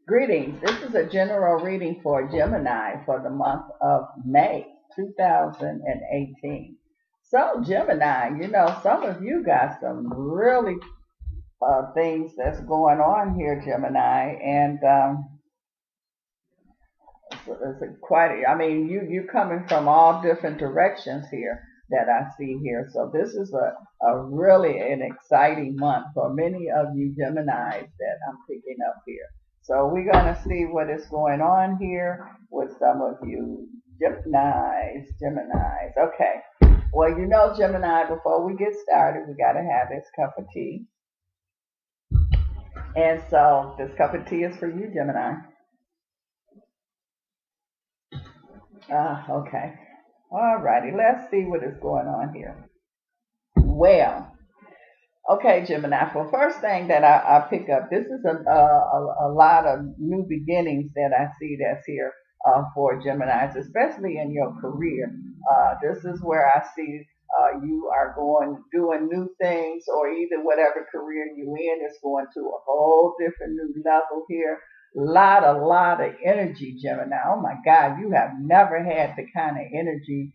Greetings. This is a general reading for Gemini for the month of May 2018. So, Gemini, some of you got some really things that's going on here, Gemini, and it's quite. I mean, you coming from all different directions here that I see here. So this is a really an exciting month for many of you Geminis that I'm picking up here. So we're gonna see what is going on here with some of you Geminis. Okay. Well, Gemini, before we get started, we gotta have this cup of tea. And so this cup of tea is for you, Gemini. Okay. All righty. Let's see what is going on here. Well, okay, Gemini. For first thing that I pick up, this is a lot of new beginnings that I see that's here for Geminis, especially in your career. This is where I see you are doing new things, or either whatever career you in is going to a whole different new level here. A lot of energy, Gemini. Oh my God, you have never had the kind of energy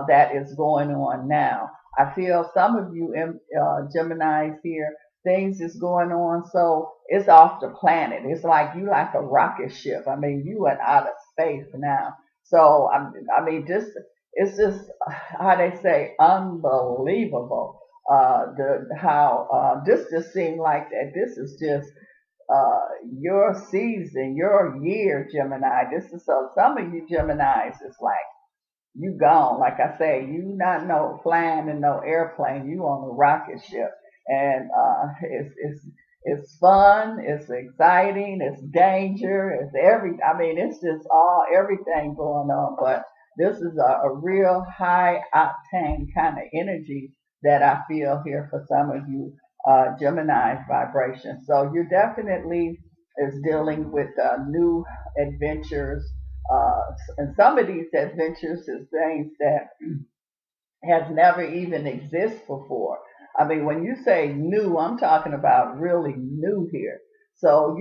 that is going on now. I feel some of you Geminis here, things is going on, so it's off the planet. It's like you like a rocket ship. I mean, you are out of space now. So I mean, just it's just how they say unbelievable. The how this just seemed like that. This is just your season, your year, Gemini. This is so some of you Geminis is like you gone. Like I say, you not no flying in no airplane. You on a rocket ship, and it's fun. It's exciting. It's danger. It's I mean, it's just all everything going on. But this is a real high octane kind of energy that I feel here for some of you Gemini's vibration. So you definitely is dealing with new adventures, and some of these adventures is things that has never even existed before. I mean, when you say new, I'm talking about really new here. So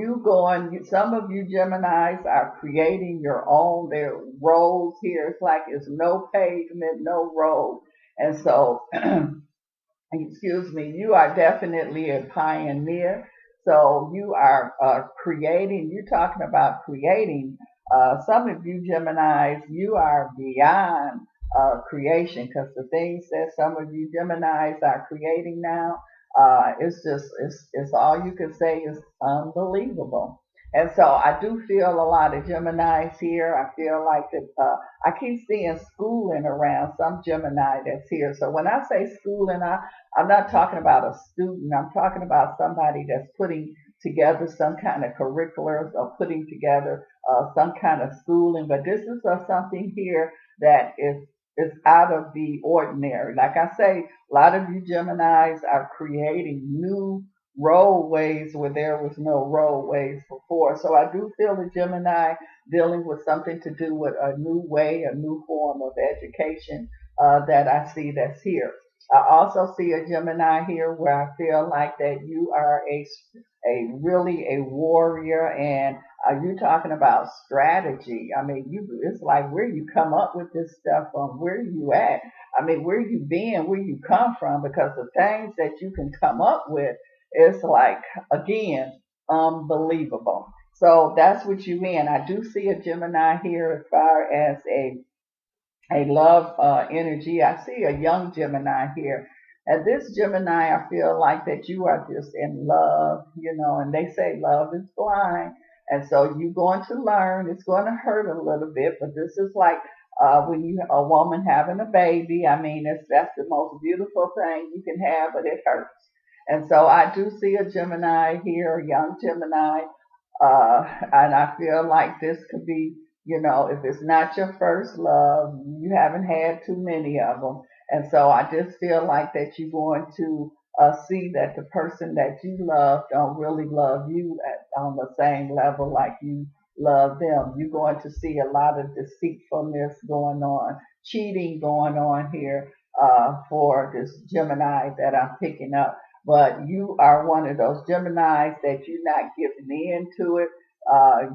some of you Geminis are creating your own, their roads here. It's like it's no pavement, no road. And so, excuse me, you are definitely a pioneer. So you are creating, you're talking about creating. Some of you Geminis, you are beyond creation, because the things that some of you Geminis are creating now, it's all you can say is unbelievable. And so I do feel a lot of Geminis here. I feel like that I keep seeing schooling around some Gemini that's here. So when I say schooling, I'm not talking about a student. I'm talking about somebody that's putting together some kind of curriculums or putting together some kind of schooling. But this is something here that is out of the ordinary. Like I say, a lot of you Geminis are creating new roadways where there was no roadways before. So I do feel the Gemini dealing with something to do with a new way, a new form of education that I see that's here. I also see a Gemini here where I feel like that you are a really a warrior, and you talking about strategy. I mean, it's like where you come up with this stuff from, where you at. I mean, where you been, where you come from, because the things that you can come up with, it's like again unbelievable. So that's what you mean. I do see a Gemini here as far as a love energy. I see a young Gemini here. And this Gemini, I feel like that you are just in love, and they say love is blind. And so you're going to learn. It's going to hurt a little bit, but this is like when you a woman having a baby. I mean, that's the most beautiful thing you can have, but it hurts. And so I do see a Gemini here, a young Gemini, and I feel like this could be, if it's not your first love, you haven't had too many of them. And so I just feel like that you're going to see that the person that you love don't really love you on the same level like you love them. You're going to see a lot of deceitfulness going on, cheating going on here for this Gemini that I'm picking up. But you are one of those Geminis that you're not giving in to it.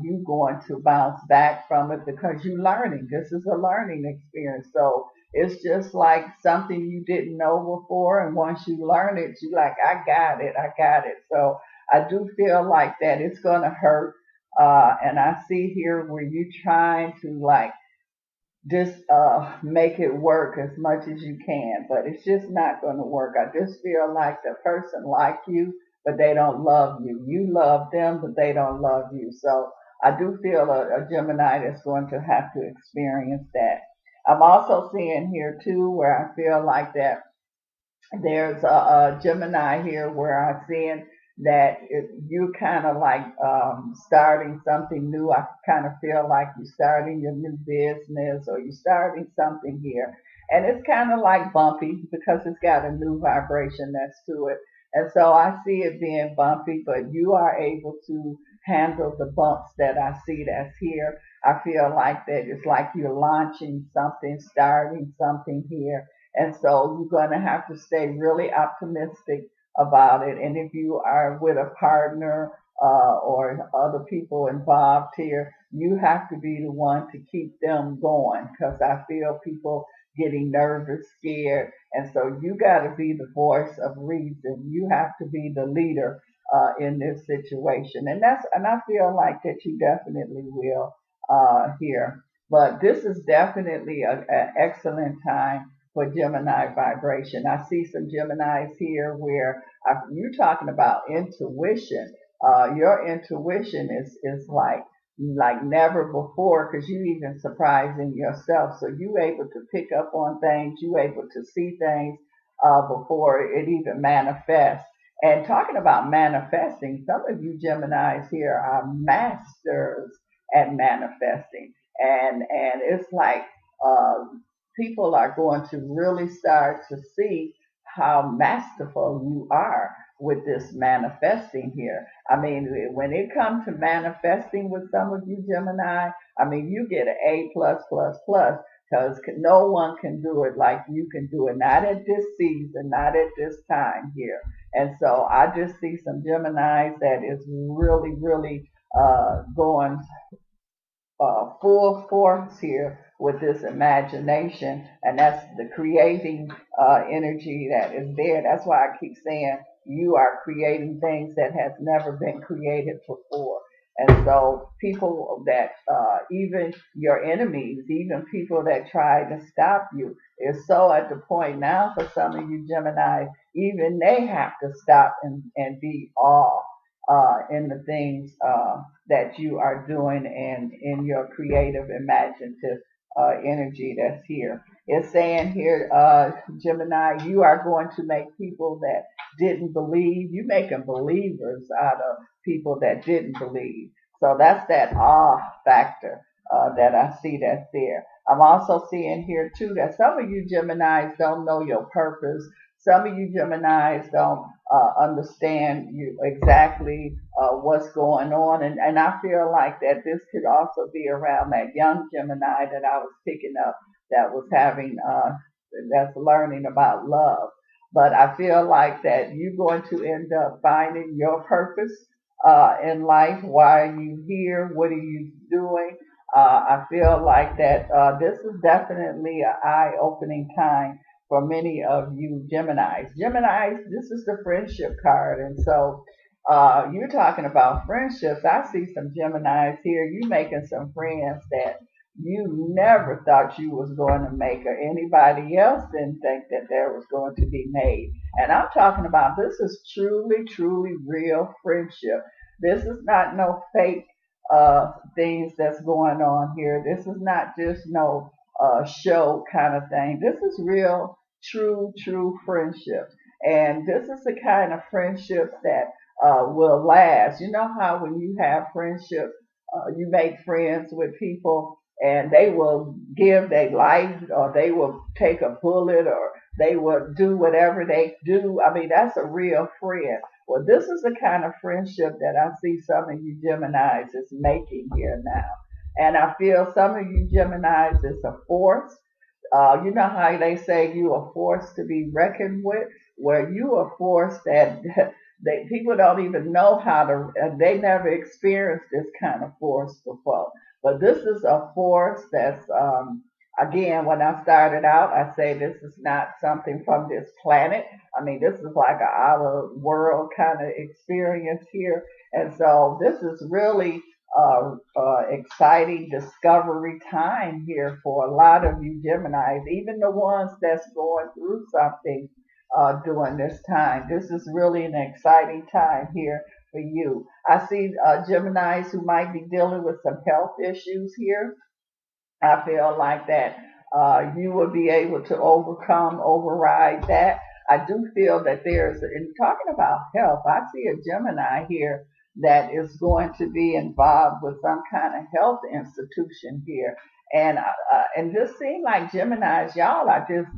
you going to bounce back from it because you're learning. This is a learning experience. So it's just like something you didn't know before. And once you learn it, you like, I got it. I got it. So I do feel like that it's going to hurt. And I see here where you trying to like just make it work as much as you can, but it's just not going to work. I just feel like the person like you, but they don't love you. You love them, but they don't love you. So I do feel a Gemini that's going to have to experience that. I'm also seeing here too where I feel like that there's a Gemini here where I'm seeing that you kind of like starting something new. I kind of feel like you're starting your new business or you're starting something here. And it's kind of like bumpy because it's got a new vibration that's to it. And so I see it being bumpy, but you are able to handle the bumps that I see that's here. I feel like that it's like you're launching something, starting something here, and so you're going to have to stay really optimistic about it. And if you are with a partner or other people involved here, you have to be the one to keep them going because I feel people getting nervous, scared. And so you got to be the voice of reason. You have to be the leader in this situation. And I feel like that you definitely will here. But this is definitely an excellent time for Gemini vibration. I see some Geminis here where you're talking about intuition. Your intuition is like never before because you even surprising yourself. So you able to pick up on things, you able to see things before it even manifests. And talking about manifesting, some of you Geminis here are masters at manifesting, and it's like uh, people are going to really start to see how masterful you are with this manifesting here. I mean, when it comes to manifesting with some of you Gemini, I mean, you get an A plus plus plus because no one can do it like you can do it. Not at this season, not at this time here. And so I just see some Geminis that is really, really going full force here with this imagination, and that's the creating energy that is there. That's why I keep saying you are creating things that has never been created before. And so people that even your enemies, even people that try to stop you, is so at the point now for some of you Gemini, even they have to stop and be awe in the things that you are doing and in your creative, imaginative energy that's here. It's saying here, Gemini, you are going to make people that didn't believe, you making believers out of people that didn't believe. So that's that awe factor that I see that's there. I'm also seeing here too that some of you Geminis don't know your purpose. Some of you Geminis don't understand you exactly what's going on, and I feel like that this could also be around that young Gemini that I was picking up that was having that's learning about love. But I feel like that you're going to end up finding your purpose in life. Why are you here? What are you doing? I feel like that this is definitely an eye-opening time for many of you Geminis. Geminis, this is the friendship card. And so you're talking about friendships. I see some Geminis here. You making some friends that you never thought you was going to make or anybody else didn't think that there was going to be made. And I'm talking about this is truly, truly real friendship. This is not no fake things that's going on here. This is not just no show kind of thing. This is real, true, true friendship. And this is the kind of friendships that will last. You know how when you have friendships, you make friends with people and they will give their life or they will take a bullet or they will do whatever they do. I mean, that's a real friend. Well, this is the kind of friendship that I see some of you Geminis is making here now. And I feel some of you Geminis is a force. You know how they say you are a force to be reckoned with? Well, you are a force that People don't even know how to. They never experienced this kind of force before. But this is a force that's again. When I started out, I say this is not something from this planet. I mean, this is like an outer world kind of experience here, and so this is really exciting discovery time here for a lot of you Geminis, even the ones that's going through something during this time. This is really an exciting time here for you. I see Geminis who might be dealing with some health issues here. I feel like that you will be able to override that. I do feel that in talking about health, I see a Gemini here that is going to be involved with some kind of health institution here. And just seem like Geminis, y'all are just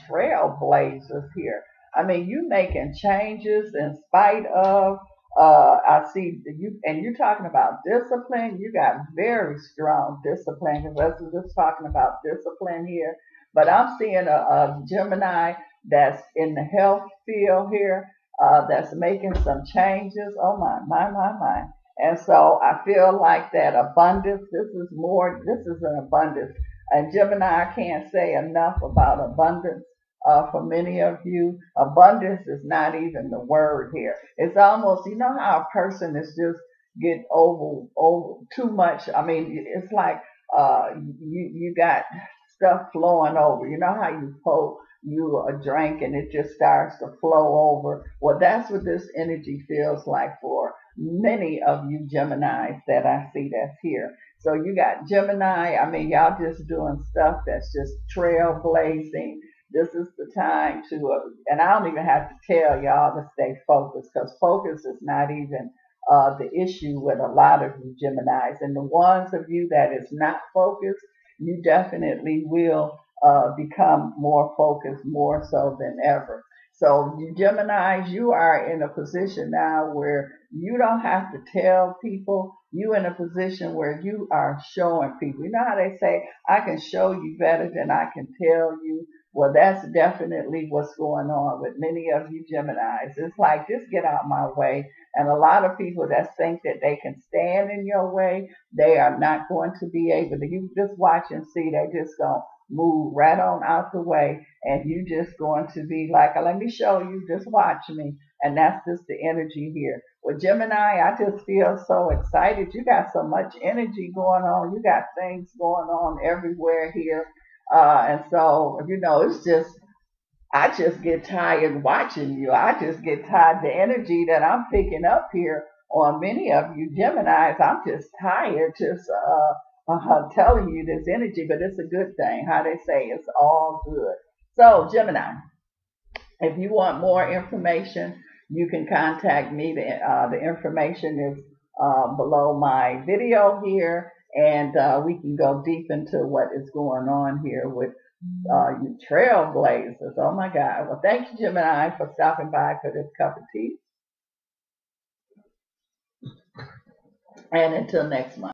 trailblazers here. I mean, you making changes in spite of I see you, and you're talking about discipline. You got very strong discipline. Because we're just talking about discipline here. But I'm seeing a Gemini that's in the health field here, that's making some changes. Oh my. And so I feel like that abundance. This is an abundance. And Gemini, I can't say enough about abundance for many of you. Abundance is not even the word here. It's almost, you know how a person is just get over too much. I mean, it's like you got stuff flowing over. You know how you pour you a drink and it just starts to flow over. Well, that's what this energy feels like for many of you Geminis that I see that's here. So you got Gemini. I mean, y'all just doing stuff that's just trailblazing. This is the time to, and I don't even have to tell y'all to stay focused, because focus is not even the issue with a lot of you Geminis. And the ones of you that is not focused, you definitely will become more focused, more so than ever. So you Geminis, you are in a position now where you don't have to tell people. You in a position where you are showing people. You know how they say, I can show you better than I can tell you. Well, that's definitely what's going on with many of you Geminis. It's like, just get out my way. And a lot of people that think that they can stand in your way, they are not going to be able to. You just watch and see, they just going to move right on out the way. And you just going to be like, let me show you, just watch me. And that's just the energy here. With Gemini, I just feel so excited. You got so much energy going on. You got things going on everywhere here. And so, it's just, I just get tired watching you. I just get tired. The energy that I'm picking up here on many of you Geminis, I'm just tired just telling you this energy, but it's a good thing. How they say it's all good. So, Gemini, if you want more information, you can contact me. The information is below my video here, and we can go deep into what is going on here with you trailblazers. Oh my God. Well, thank you, Gemini, for stopping by for this cup of tea. And until next month.